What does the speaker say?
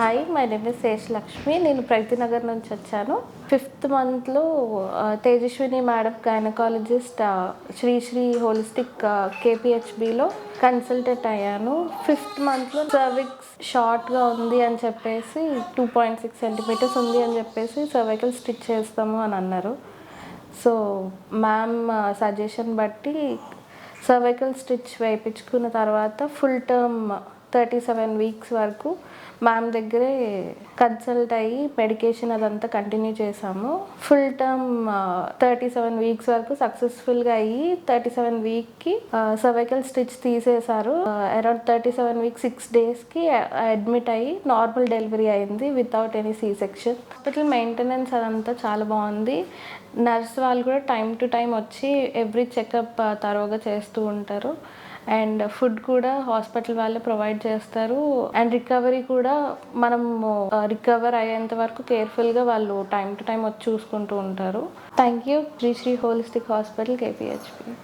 Hi, my name is Sesh Lakshmi. నేను ప్రగతినగర్ నుంచి వచ్చాను. 5th మంత్లో Tejaswini madam gynaecologist Sri holistic కేపీహెచ్బిలో కన్సల్టెంట్ అయ్యాను. 5th మంత్లో సర్విక్స్ షార్ట్గా ఉంది అని చెప్పేసి 2.6 సెంటీమీటర్స్ ఉంది అని చెప్పేసి సర్వైకల్ స్టిచ్ చేస్తాము అని అన్నారు. సో మ్యామ్ సజెషన్ బట్టి సర్వైకల్ స్టిచ్ వేయించుకున్న తర్వాత ఫుల్ టర్మ్ 37 వీక్స్ వరకు మ్యామ్ దగ్గరే కన్సల్ట్ అయ్యి మెడికేషన్ అదంతా కంటిన్యూ చేసాము. ఫుల్ టర్మ్ 37 వీక్స్ వరకు సక్సెస్ఫుల్గా అయ్యి 37 వీక్కి సర్వైకల్ స్టిచ్ తీసేశారు. అరౌండ్ 37 వీక్ 6 డేస్కి అడ్మిట్ అయ్యి నార్మల్ డెలివరీ అయింది without any C section. Hospital maintenance అదంతా చాలా బాగుంది. నర్స్ వాళ్ళు కూడా టైం టు టైం వచ్చి ఎవ్రీ చెకప్ తరోగా చేస్తూ ఉంటారు. అండ్ ఫుడ్ కూడా హాస్పిటల్ వాళ్ళే ప్రొవైడ్ చేస్తారు. అండ్ రికవరీ కూడా మనం రికవర్ అయ్యేంత వరకు కేర్ఫుల్గా వాళ్ళు టైం టు టైం వచ్చి చూసుకుంటూ ఉంటారు. Thank you Shri holistic hospital KPHB.